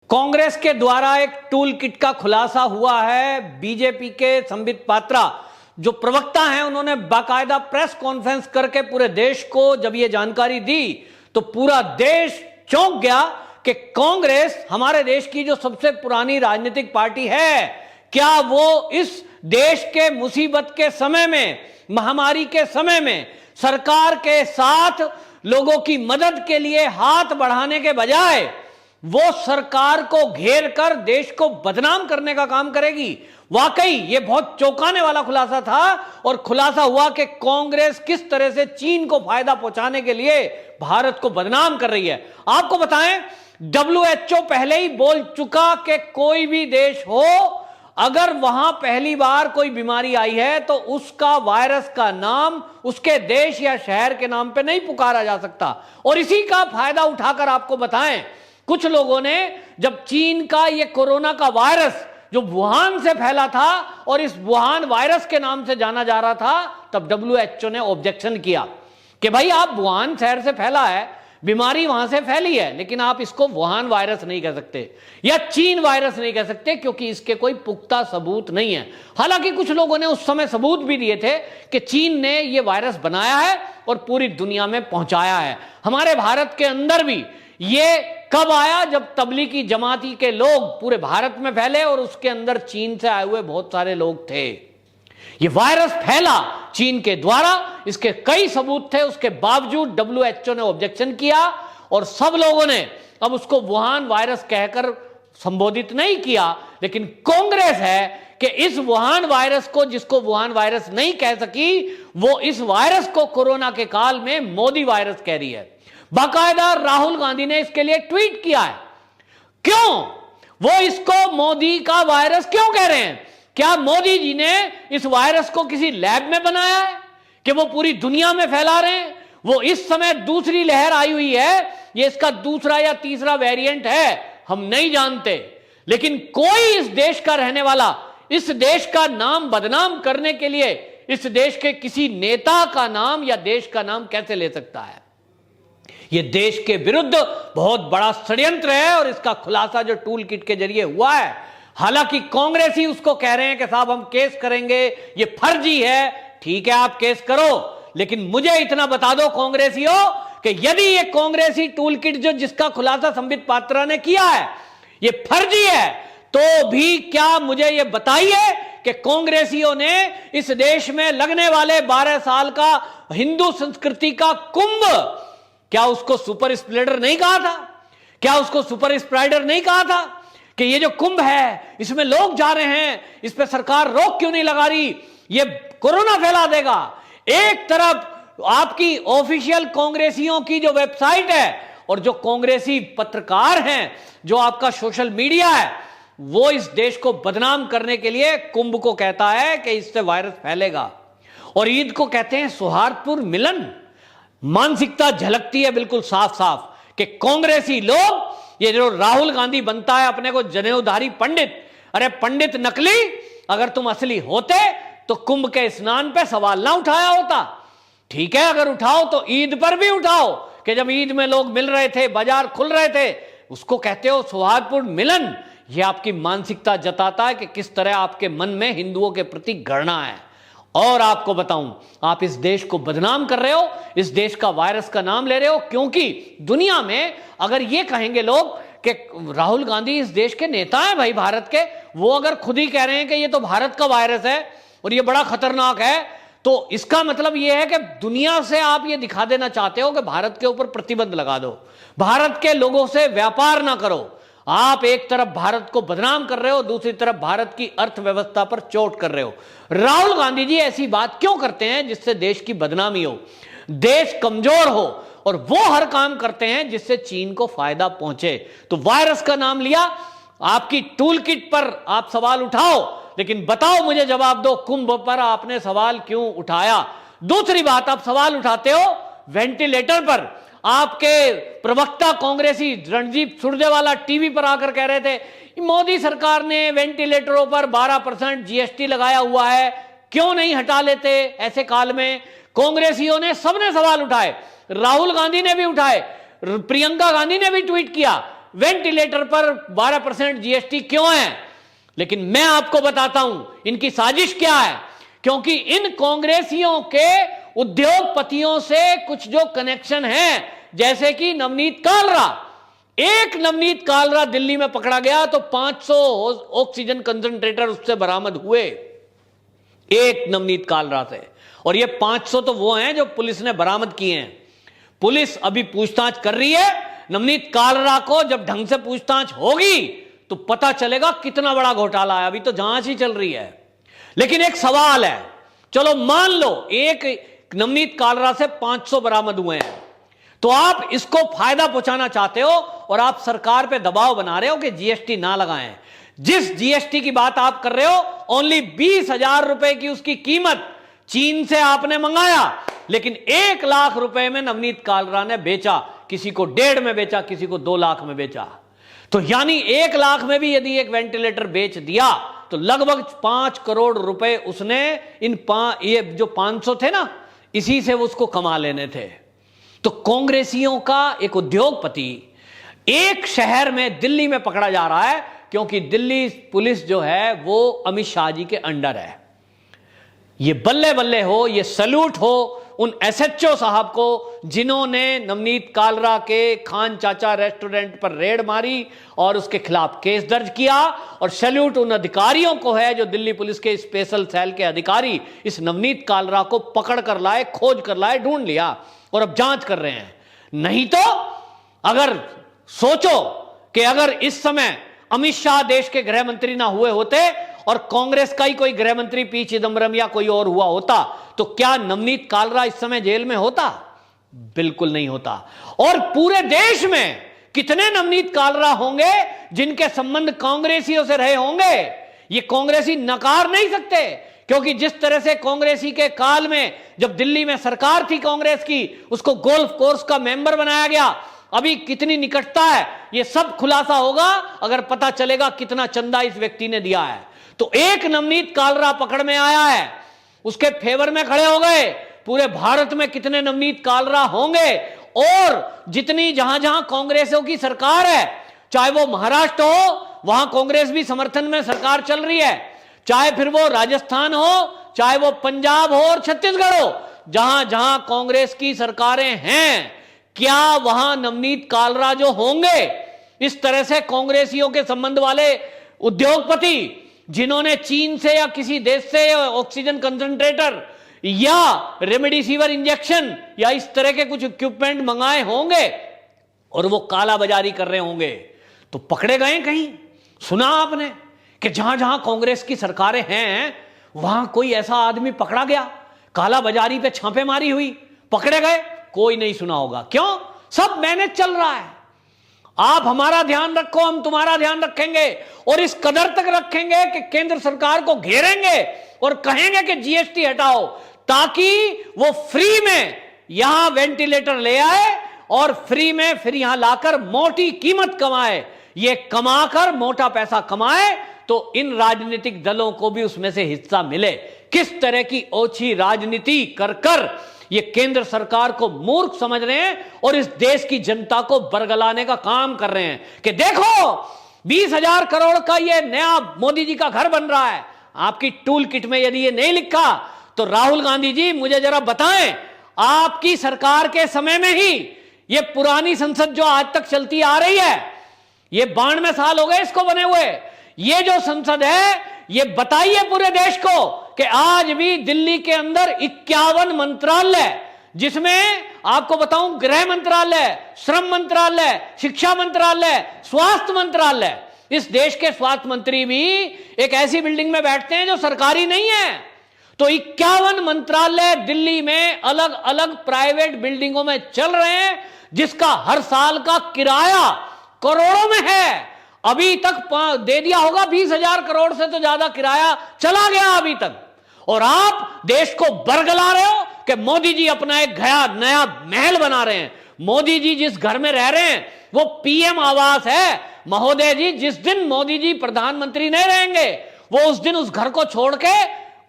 कांग्रेस के द्वारा एक टूल किट का खुलासा हुआ है। बीजेपी के संबित पात्रा जो प्रवक्ता हैं, उन्होंने बाकायदा प्रेस कॉन्फ्रेंस करके पूरे देश को जब ये जानकारी दी तो पूरा देश चौंक गया कि कांग्रेस हमारे देश की जो सबसे पुरानी राजनीतिक पार्टी है, क्या वो इस देश के मुसीबत के समय में, महामारी के समय में सरकार के साथ लोगों की मदद के लिए हाथ बढ़ाने के बजाय वो सरकार को घेर कर देश को बदनाम करने का काम करेगी। वाकई ये बहुत चौंकाने वाला खुलासा था और खुलासा हुआ कि कांग्रेस किस तरह से चीन को फायदा पहुंचाने के लिए भारत को बदनाम कर रही है। आपको बताएं, WHO पहले ही बोल चुका कि कोई भी देश हो, अगर वहां पहली बार कोई बीमारी आई है तो उसका वायरस का नाम उसके देश या शहर के नाम पे नहीं पुकारा जा सकता। और इसी का फायदा उठाकर आपको बताएं, कुछ लोगों ने जब चीन का ये कोरोना का वायरस जो वुहान से फैला था और इस वुहान वायरस के नाम से जाना जा रहा था, तब WHO ने ऑब्जेक्शन किया कि भाई आप वुहान शहर से फैला है, बीमारी वहां से फैली है, लेकिन आप इसको वुहान वायरस नहीं कह सकते या चीन वायरस नहीं कह सकते क्योंकि इसके कोई पुख्ता सबूत नहीं है। हालांकि कुछ लोगों ने उस समय सबूत भी दिए थे कि चीन ने यह वायरस बनाया है और पूरी दुनिया में पहुंचाया है। हमारे भारत के अंदर भी ये कब आया, जब तबलीगी जमाती के लोग पूरे भारत में फैले और उसके अंदर चीन से आए हुए बहुत सारे लोग थे। ये वायरस फैला चीन के द्वारा, इसके कई सबूत थे, उसके बावजूद WHO ने ऑब्जेक्शन किया और सब लोगों ने अब उसको वुहान वायरस कहकर संबोधित नहीं किया। लेकिन कांग्रेस है कि इस वुहान वायरस को, जिसको वुहान वायरस नहीं कह सकी, वो इस वायरस को कोरोना के काल में मोदी वायरस कह रही है। बाकायदा राहुल गांधी ने इसके लिए ट्वीट किया है। क्यों वो इसको मोदी का वायरस क्यों कह रहे हैं? क्या मोदी जी ने इस वायरस को किसी लैब में बनाया है कि वो पूरी दुनिया में फैला रहे हैं? वो इस समय दूसरी लहर आई हुई है, ये इसका दूसरा या तीसरा वेरिएंट है, हम नहीं जानते। लेकिन कोई इस देश का रहने वाला इस देश का नाम बदनाम करने के लिए इस देश के किसी नेता का नाम या देश का नाम कैसे ले सकता है? यह देश के विरुद्ध बहुत बड़ा षड्यंत्र है और इसका खुलासा जो टूल किट के जरिए हुआ है, हालांकि कांग्रेस ही उसको कह रहे हैं कि साहब हम केस करेंगे, ये फर्जी है। ठीक है, आप केस करो, लेकिन मुझे इतना बता दो कांग्रेसियों कि यदि ये कांग्रेसी टूल किट जो जिसका खुलासा संबित पात्रा ने किया है ये फर्जी है, तो भी क्या मुझे ये बताइए कि कांग्रेसियों ने इस देश में लगने वाले 12 साल का हिंदू संस्कृति का कुंभ, क्या उसको सुपर स्प्रेडर नहीं कहा था? क्या उसको सुपर स्प्रेडर नहीं कहा था कि ये जो कुंभ है इसमें लोग जा रहे हैं, इस पे सरकार रोक क्यों नहीं लगा रही, ये कोरोना फैला देगा? एक तरफ आपकी ऑफिशियल कांग्रेसियों की जो वेबसाइट है और जो कांग्रेसी पत्रकार हैं, जो आपका सोशल मीडिया है, वो इस देश को बदनाम करने के लिए कुंभ को कहता है कि इससे वायरस फैलेगा और ईद को कहते हैं सौहार्दपूर्ण मिलन। मानसिकता झलकती है बिल्कुल साफ साफ कि कांग्रेसी लोग, ये जो राहुल गांधी बनता है अपने को जनेऊधारी पंडित, अरे पंडित नकली, अगर तुम असली होते तो कुंभ के स्नान पे सवाल ना उठाया होता। ठीक है, अगर उठाओ तो ईद पर भी उठाओ कि जब ईद में लोग मिल रहे थे, बाजार खुल रहे थे, उसको कहते हो सौहार्दपूर्ण मिलन। यह आपकी मानसिकता जताता है कि किस तरह आपके मन में हिंदुओं के प्रति घृणा है। और आपको बताऊं, आप इस देश को बदनाम कर रहे हो, इस देश का वायरस का नाम ले रहे हो, क्योंकि दुनिया में अगर ये कहेंगे लोग कि राहुल गांधी इस देश के नेता हैं भाई भारत के, वो अगर खुद ही कह रहे हैं कि ये तो भारत का वायरस है और ये बड़ा खतरनाक है, तो इसका मतलब ये है कि दुनिया से आप ये दिखा देना चाहते हो कि भारत के ऊपर प्रतिबंध लगा दो, भारत के लोगों से व्यापार ना करो। आप एक तरफ भारत को बदनाम कर रहे हो, दूसरी तरफ भारत की अर्थव्यवस्था पर चोट कर रहे हो। राहुल गांधी जी ऐसी बात क्यों करते हैं जिससे देश की बदनामी हो, देश कमजोर हो, और वो हर काम करते हैं जिससे चीन को फायदा पहुंचे। तो वायरस का नाम लिया, आपकी टूल किट पर आप सवाल उठाओ, लेकिन बताओ, मुझे जवाब दो, कुंभ पर आपने सवाल क्यों उठाया? दूसरी बात, आप सवाल उठाते हो वेंटिलेटर पर। आपके प्रवक्ता कांग्रेसी रणदीप सुरजेवाला टीवी पर आकर कह रहे थे मोदी सरकार ने वेंटिलेटरों पर 12% GST लगाया हुआ है, क्यों नहीं हटा लेते ऐसे काल में? कांग्रेसियों ने सबने सवाल उठाए, राहुल गांधी ने भी उठाए, प्रियंका गांधी ने भी ट्वीट किया वेंटिलेटर पर 12% जीएसटी क्यों है? लेकिन मैं आपको बताता हूं इनकी साजिश क्या है। क्योंकि इन कांग्रेसियों के उद्योगपतियों से कुछ जो कनेक्शन है, जैसे कि नवनीत कालरा, एक नवनीत कालरा दिल्ली में पकड़ा गया तो 500 ऑक्सीजन कंसंट्रेटर उससे बरामद हुए, एक नवनीत कालरा से। और ये 500 तो वो हैं जो पुलिस ने बरामद किए हैं। पुलिस अभी पूछताछ कर रही है। नवनीत कालरा को जब ढंग से पूछताछ होगी तो पता चलेगा कितना बड़ा घोटाला है। अभी तो जांच ही चल रही है। लेकिन एक सवाल है, चलो मान लो एक नवनीत कालरा से 500 बरामद हुए हैं, तो आप इसको फायदा पहुंचाना चाहते हो और आप सरकार पे दबाव बना रहे हो कि जीएसटी ना लगाएं। जिस जीएसटी की बात आप कर रहे हो, ओनली 20,000 रुपए की उसकी कीमत चीन से आपने मंगाया, लेकिन 1 लाख रुपए में नवनीत कालरा ने बेचा। किसी को 1.5 में बेचा, किसी को 2 लाख में बेचा। तो यानी 1 लाख में भी यदि एक वेंटिलेटर बेच दिया तो लगभग 5 करोड़ रुपए उसने ये जो 500 थे ना, इसी से उसको कमा लेने थे। तो कांग्रेसियों का एक उद्योगपति एक शहर में, दिल्ली में पकड़ा जा रहा है, क्योंकि दिल्ली पुलिस जो है वो अमित शाह जी के अंडर है। ये बल्ले बल्ले हो, ये सैल्यूट हो उन एसएचओ साहब को जिन्होंने नवनीत कालरा के खान चाचा रेस्टोरेंट पर रेड मारी और उसके खिलाफ केस दर्ज किया। और सैल्यूट उन अधिकारियों को है जो दिल्ली पुलिस के स्पेशल सेल के अधिकारी इस नवनीत कालरा को पकड़ कर लाए, खोज कर लाए, ढूंढ लिया और अब जांच कर रहे हैं। नहीं तो अगर सोचो कि अगर इस समय अमित शाह देश के गृह मंत्री ना हुए होते और कांग्रेस का ही कोई गृह मंत्री पी चिदम्बरम या कोई और हुआ होता, तो क्या नवनीत कालरा इस समय जेल में होता? बिल्कुल नहीं होता। और पूरे देश में कितने नवनीत कालरा होंगे जिनके संबंध कांग्रेसियों से रहे होंगे? ये कांग्रेसी नकार नहीं सकते, क्योंकि जिस तरह से कांग्रेसी के काल में जब दिल्ली में सरकार थी कांग्रेस की, उसको गोल्फ कोर्स का मेंबर बनाया गया। अभी कितनी निकटता है ये सब खुलासा होगा अगर पता चलेगा कितना चंदा इस व्यक्ति ने दिया है। तो एक नवनीत कालरा पकड़ में आया है, उसके फेवर में खड़े हो गए। पूरे भारत में कितने नवनीत कालरा होंगे? और जितनी जहां जहां कांग्रेसों की सरकार है, चाहे वो महाराष्ट्र हो, वहां कांग्रेस भी समर्थन में सरकार चल रही है, चाहे फिर वो राजस्थान हो, चाहे वो पंजाब हो और छत्तीसगढ़ हो, जहां जहां कांग्रेस की सरकारें हैं, क्या वहां नवनीत कालरा जो होंगे, इस तरह से कांग्रेसियों के संबंध वाले उद्योगपति जिन्होंने चीन से या किसी देश से ऑक्सीजन कंसंट्रेटर या रेमडेसिविर इंजेक्शन या इस तरह के कुछ इक्विपमेंट मंगाए होंगे और वो काला बाजारी कर रहे होंगे, तो पकड़े गए कहीं? सुना आपने कि जहां जहां कांग्रेस की सरकारें हैं वहां कोई ऐसा आदमी पकड़ा गया, काला बाजारी पे छापेमारी हुई, पकड़े गए? कोई नहीं सुना होगा। क्यों? सब मैनेज चल रहा है। आप हमारा ध्यान रखो, हम तुम्हारा ध्यान रखेंगे और इस कदर तक रखेंगे कि केंद्र सरकार को घेरेंगे और कहेंगे कि जीएसटी हटाओ, ताकि वो फ्री में यहां वेंटिलेटर ले आए और फ्री में फिर यहां लाकर मोटी कीमत कमाए। ये कमाकर मोटा पैसा कमाए तो इन राजनीतिक दलों को भी उसमें से हिस्सा मिले। किस तरह की ओछी राजनीति कर कर ये केंद्र सरकार को मूर्ख समझ रहे हैं और इस देश की जनता को बरगलाने का काम कर रहे हैं कि देखो 20,000 करोड़ का ये नया मोदी जी का घर बन रहा है। आपकी टूल किट में यदि ये नहीं लिखा तो राहुल गांधी जी मुझे जरा बताएं, आपकी सरकार के समय में ही ये पुरानी संसद जो आज तक चलती आ रही है, ये 92 साल हो गए इसको बने हुए, ये जो संसद है, ये बताइए पूरे देश को कि आज भी दिल्ली के अंदर 51 मंत्रालय, जिसमें आपको बताऊं गृह मंत्रालय, श्रम मंत्रालय, शिक्षा मंत्रालय, स्वास्थ्य मंत्रालय, इस देश के स्वास्थ्य मंत्री भी एक ऐसी बिल्डिंग में बैठते हैं जो सरकारी नहीं है। तो 51 मंत्रालय दिल्ली में अलग अलग प्राइवेट बिल्डिंगों में चल रहे हैं, जिसका हर साल का किराया करोड़ों में है। अभी तक दे दिया होगा 20,000 करोड़ से तो ज्यादा किराया चला गया अभी तक। और आप देश को बरगला रहे हो कि मोदी जी अपना एक नया महल बना रहे हैं। मोदी जी जिस घर में रह रहे हैं वो पीएम आवास है। महोदय जी, जिस दिन मोदी जी प्रधानमंत्री नहीं रहेंगे वो उस दिन उस घर को छोड़ के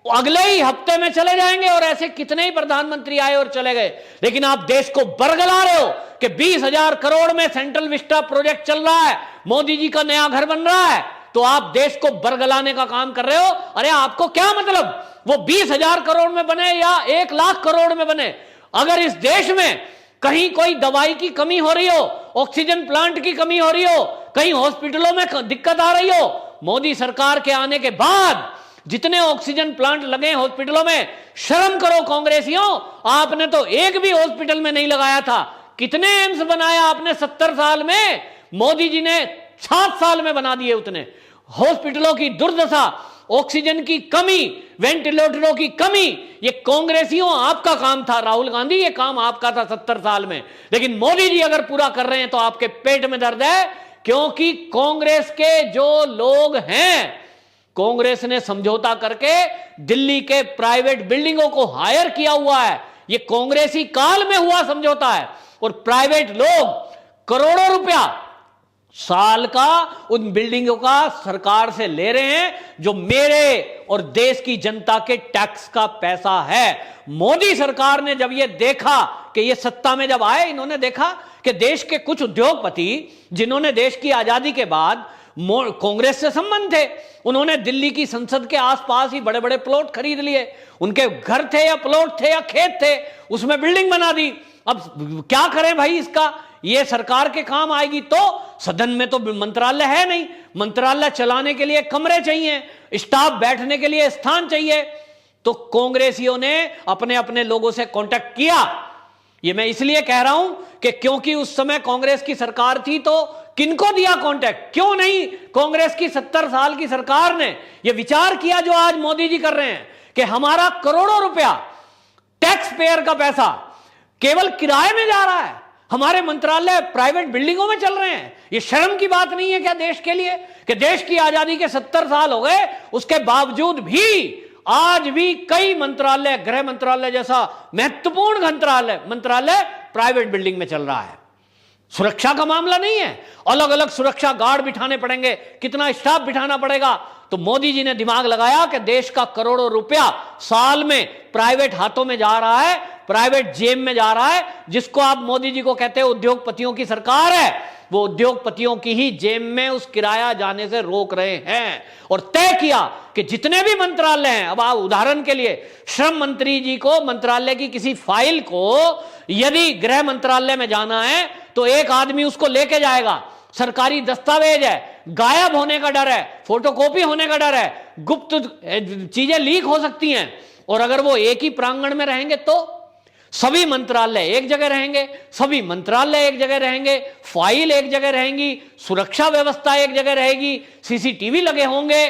अगले ही हफ्ते में चले जाएंगे और ऐसे कितने ही प्रधानमंत्री आए और चले गए। लेकिन आप देश को बरगला रहे हो कि 20,000 करोड़ में सेंट्रल विस्टा प्रोजेक्ट चल रहा है, मोदी जी का नया घर बन रहा है, तो आप देश को बरगलाने का काम कर रहे हो। अरे आपको क्या मतलब वो 20,000 करोड़ में बने या 1 लाख करोड़ में बने, अगर इस देश में कहीं कोई दवाई की कमी हो रही हो, ऑक्सीजन प्लांट की कमी हो रही हो, कहीं हॉस्पिटलों में दिक्कत आ रही हो, मोदी सरकार के आने के बाद जितने ऑक्सीजन प्लांट लगे हॉस्पिटलों में, शर्म करो कांग्रेसियों, आपने तो एक भी हॉस्पिटल में नहीं लगाया था। कितने एम्स बनाया आपने 70 साल में, मोदी जी ने 7 साल में बना दिए उतने। हॉस्पिटलों की दुर्दशा, ऑक्सीजन की कमी, वेंटिलेटरों की कमी, ये कांग्रेसियों आपका काम था। राहुल गांधी, ये काम आपका था 70 साल में। लेकिन मोदी जी अगर पूरा कर रहे हैं तो आपके पेट में दर्द है, क्योंकि कांग्रेस के जो लोग हैं, कांग्रेस ने समझौता करके दिल्ली के प्राइवेट बिल्डिंगों को हायर किया हुआ है। ये कांग्रेसी काल में हुआ समझौता है और प्राइवेट लोग करोड़ों रुपया साल का उन बिल्डिंगों का सरकार से ले रहे हैं, जो मेरे और देश की जनता के टैक्स का पैसा है। मोदी सरकार ने जब ये देखा कि ये सत्ता में जब आए, इन्होंने देखा कि देश के कुछ उद्योगपति जिन्होंने देश की आजादी के बाद कांग्रेस से संबंध थे, उन्होंने दिल्ली की संसद के आसपास ही बड़े बड़े प्लॉट खरीद लिए। उनके घर थे या प्लॉट थे या खेत थे, उसमें बिल्डिंग बना दी। अब क्या करें भाई, इसका ये सरकार के काम आएगी तो। सदन में तो मंत्रालय है नहीं, मंत्रालय चलाने के लिए कमरे चाहिए, स्टाफ बैठने के लिए स्थान चाहिए। तो कांग्रेसियों ने अपने अपने लोगों से कांटेक्ट किया। ये मैं इसलिए कह रहा हूं कि क्योंकि उस समय कांग्रेस की सरकार थी, तो किनको दिया कांटेक्ट, क्यों नहीं कांग्रेस की 70 साल की सरकार ने यह विचार किया जो आज मोदी जी कर रहे हैं कि हमारा करोड़ों रुपया टैक्स पेयर का पैसा केवल किराए में जा रहा है, हमारे मंत्रालय प्राइवेट बिल्डिंगों में चल रहे हैं। यह शर्म की बात नहीं है क्या देश के लिए, कि देश की आजादी के 70 साल हो गए, उसके बावजूद भी आज भी कई मंत्रालय, गृह मंत्रालय जैसा महत्वपूर्ण मंत्रालय प्राइवेट बिल्डिंग में चल रहा है। सुरक्षा का मामला नहीं है, अलग अलग सुरक्षा गार्ड बिठाने पड़ेंगे, कितना स्टाफ बिठाना पड़ेगा। तो मोदी जी ने दिमाग लगाया कि देश का करोड़ों रुपया साल में प्राइवेट हाथों में जा रहा है, प्राइवेट जेब में जा रहा है, जिसको आप मोदी जी को कहते हैं उद्योगपतियों की सरकार है, वो उद्योगपतियों की ही जेब में उस किराया जाने से रोक रहे हैं। और तय किया कि जितने भी मंत्रालय हैं, अब आप उदाहरण के लिए श्रम मंत्री जी को मंत्रालय की किसी फाइल को यदि गृह मंत्रालय में जाना है तो एक आदमी उसको लेके जाएगा, सरकारी दस्तावेज है, गायब होने का डर है, फोटोकॉपी होने का डर है, गुप्त चीजें लीक हो सकती हैं। और अगर वो एक ही प्रांगण में रहेंगे तो सभी मंत्रालय एक जगह रहेंगे, सभी मंत्रालय एक जगह रहेंगे, फाइल एक जगह रहेंगी, सुरक्षा व्यवस्था एक जगह रहेगी, सीसीटीवी लगे होंगे।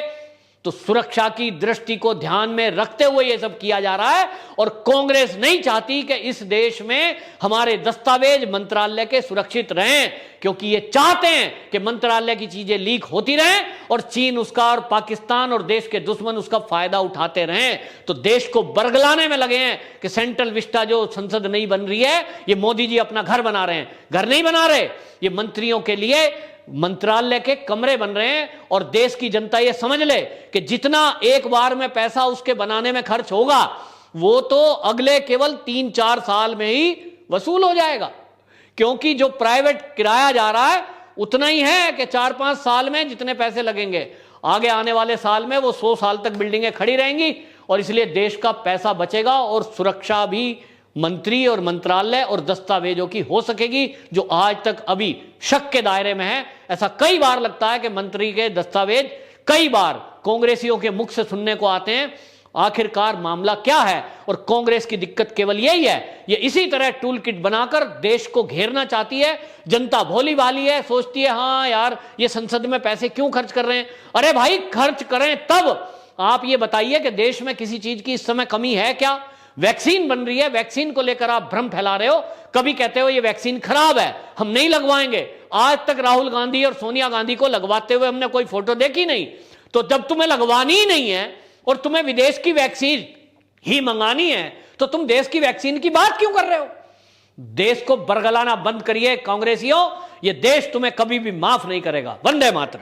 तो सुरक्षा की दृष्टि को ध्यान में रखते हुए यह सब किया जा रहा है। और कांग्रेस नहीं चाहती कि इस देश में हमारे दस्तावेज मंत्रालय के सुरक्षित रहें, क्योंकि ये चाहते हैं कि मंत्रालय की चीजें लीक होती रहें और चीन उसका और पाकिस्तान और देश के दुश्मन उसका फायदा उठाते रहें। तो देश को बरगलाने में लगे हैं कि सेंट्रल विस्टा जो संसद नहीं बन रही है, ये मोदी जी अपना घर बना रहे हैं। घर नहीं बना रहे, ये मंत्रियों के लिए मंत्रालय के कमरे बन रहे हैं। और देश की जनता ये समझ ले कि जितना एक बार में पैसा उसके बनाने में खर्च होगा, वो तो अगले केवल 3-4 साल में ही वसूल हो जाएगा, क्योंकि जो प्राइवेट किराया जा रहा है उतना ही है कि 4-5 साल में जितने पैसे लगेंगे, आगे आने वाले साल में वो 100 साल तक बिल्डिंगें खड़ी रहेंगी। और इसलिए देश का पैसा बचेगा और सुरक्षा भी मंत्री और मंत्रालय और दस्तावेजों की हो सकेगी, जो आज तक अभी शक के दायरे में है। ऐसा कई बार लगता है कि मंत्री के दस्तावेज कई बार कांग्रेसियों के मुख से सुनने को आते हैं। आखिरकार मामला क्या है? और कांग्रेस की दिक्कत केवल यही है, ये इसी तरह टूल किट बनाकर देश को घेरना चाहती है। जनता भोली भाली है, सोचती है हाँ यार ये संसद में पैसे क्यों खर्च कर रहे हैं। अरे भाई खर्च करें तब आप ये बताइए कि देश में किसी चीज की इस समय कमी है क्या? वैक्सीन बन रही है, वैक्सीन को लेकर आप भ्रम फैला रहे हो। कभी कहते हो ये वैक्सीन खराब है, हम नहीं लगवाएंगे। आज तक राहुल गांधी और सोनिया गांधी को लगवाते हुए हमने कोई फोटो देखी नहीं। तो जब तुम्हें लगवानी ही नहीं है और तुम्हें विदेश की वैक्सीन ही मंगानी है, तो तुम देश की वैक्सीन की बात क्यों कर रहे हो? देश को बरगलाना बंद करिए कांग्रेसियों, ये देश तुम्हें कभी भी माफ नहीं करेगा। वंदे मातरम।